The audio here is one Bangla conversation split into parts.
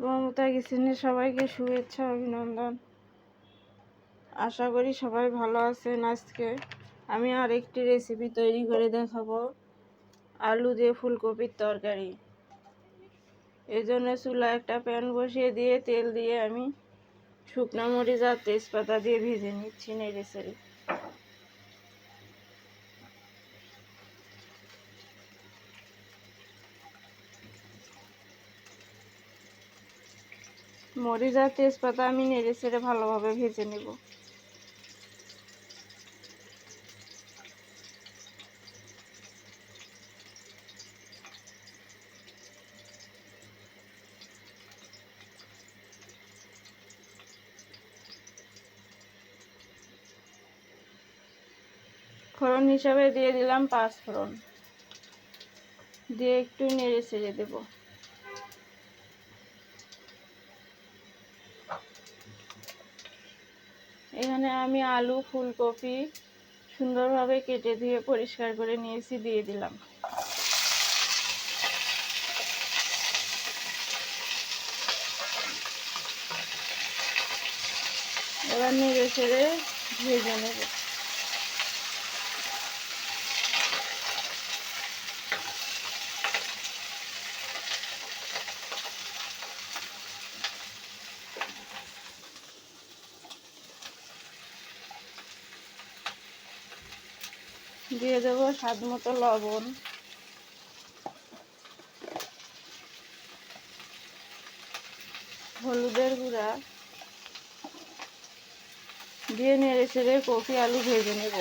মমতা কিচেনে সবাইকে শুভেচ্ছা অভিনন্দন। আশা করি সবাই ভালো আছেন। আজকে আমি আরেকটি রেসিপি তৈরি করে দেখাবো, আলু দিয়ে ফুলকপির তরকারি। এই জন্য চুলায় একটা প্যান বসিয়ে দিয়ে তেল দিয়ে আমি শুকনো মরিচ আর তেজপাতা দিয়ে ভেজে নিচ্ছি নেড়ে চেড়ে। মরিচ আর তেজপাতা আমি নেড়ে চেড়ে ভালোভাবে ভেজে নেব। ফোড়ন হিসাবে দিয়ে দিলাম 5 ফোড়ন, দিয়ে একটু নেড়ে চেড়ে দেব। এখানে আমি আলু ফুলকপি সুন্দরভাবে কেটে ধুয়ে পরিষ্কার করে নিয়েছি, দিয়ে দিলাম। এবার নেড়ে চেড়ে ভেজে নেব। দিয়ে দেবো স্বাদ মতো লবণ, হলুদের গুঁড়া, দিয়ে নেড়ে চেড়ে কপি আলু ভেজে নেব।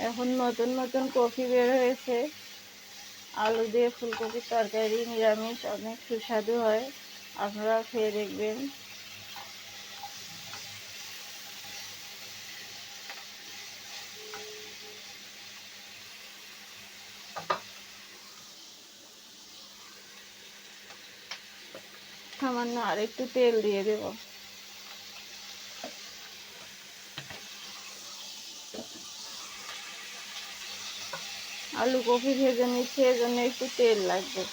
এখন নতুন নতুন কপি বের হয়েছে। আলু দিয়ে ফুলকপির তরকারি নিরামিষ অনেক সুস্বাদু হয়, আপনারা খেয়ে দেখবেন। সামান্য আর একটু তেল দিয়ে দেব। আলু কপি ভেজে নিচ্ছে, এজন্য একটু তেল লাগবে,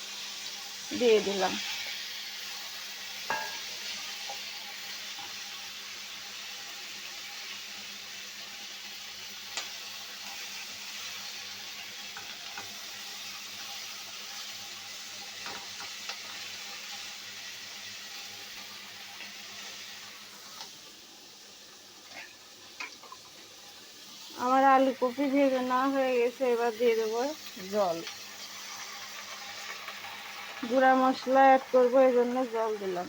দিয়ে দিলাম। আমার আলু কপি ভেজে নেওয়া হয়ে গেছে, এবার দিয়ে দেবো জল। গুঁড়া মশলা অ্যাড করবো, এই জন্য জল দিলাম।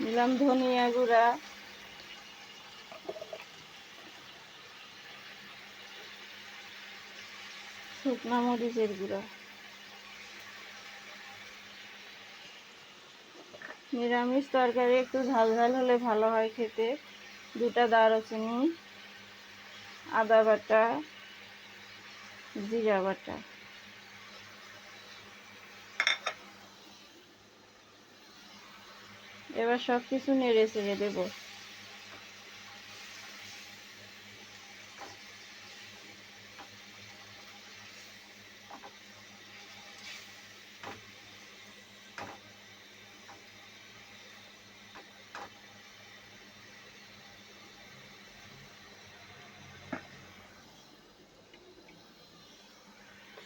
দিলাম ধনিয়া গুঁড়া, শুকনো মরিচের গুঁড়া। নিরামিষ তরকারি একটু ঝাল ঝাল হলে ভালো হয় খেতে। 2টা দারুচিনি, আদা বাটা, জিরা বাটা। এবার সব কিছু নেড়ে চেড়ে দেবো।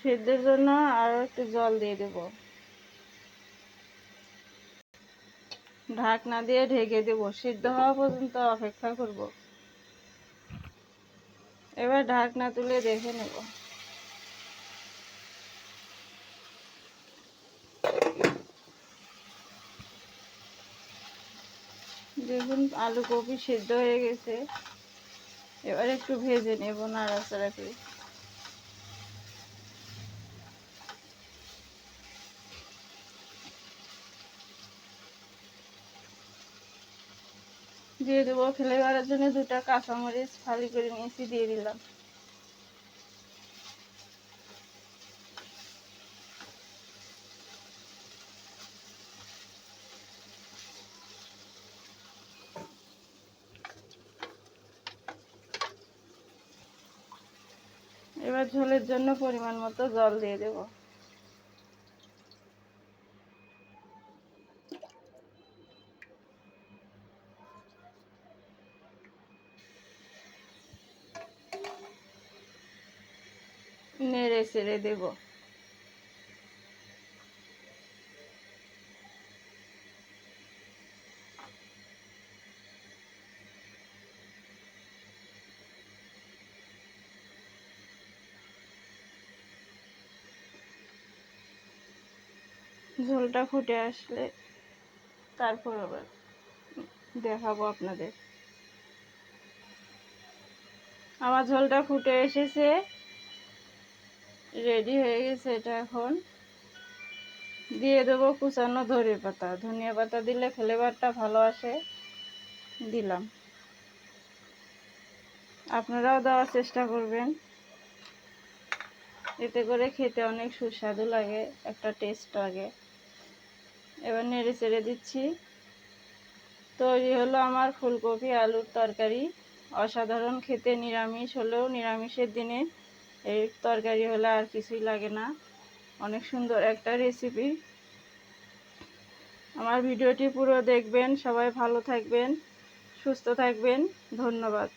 সেদ্ধের জন্য আরও একটু জল দিয়ে দেব। ঢাকনা দিয়ে ঢেকে দেব, সিদ্ধ হওয়া পর্যন্ত অপেক্ষা করব। এবার ঢাকনা তুলে দেখে নেব। দেখুন আলু কপি সিদ্ধ হয়ে গেছে। এবার একটু ভেজে নেব নাড়াচাড়া করে। দিয়ে দেবো ফ্লেভারের জন্য 2টা কাঁচামরিচ ফালি করে নিয়েছি, দিয়ে দিলাম। এবার ঝোলের জন্য পরিমাণ মতো জল দিয়ে দেব। নেড়ে চেড়ে দেব। ঝোলটা ফুটে আসলে তারপর আবার দেখাবো আপনাদের। আমার ঝোলটা ফুটে এসেছে, রেডি হয়ে গেছে। এটা এখন দিয়ে দেবো কুচানো ধনিয়া পাতা দিলে ফ্লেভারটা ভালো আসে, দিলাম। আপনারাও দেওয়ার চেষ্টা করবেন, এতে করে খেতে অনেক সুস্বাদু লাগে, একটা টেস্ট লাগে। এবার নেড়ে চেড়ে দিচ্ছি। তৈরি হলো আমার ফুলকপি আলুর তরকারি। অসাধারণ খেতে, নিরামিষ হলেও নিরামিষের দিনে এই তরকারি হলে আর কিছুই লাগে না। অনেক সুন্দর একটা রেসিপি। আমার ভিডিওটি পুরো দেখবেন। সবাই ভালো থাকবেন, সুস্থ থাকবেন। ধন্যবাদ।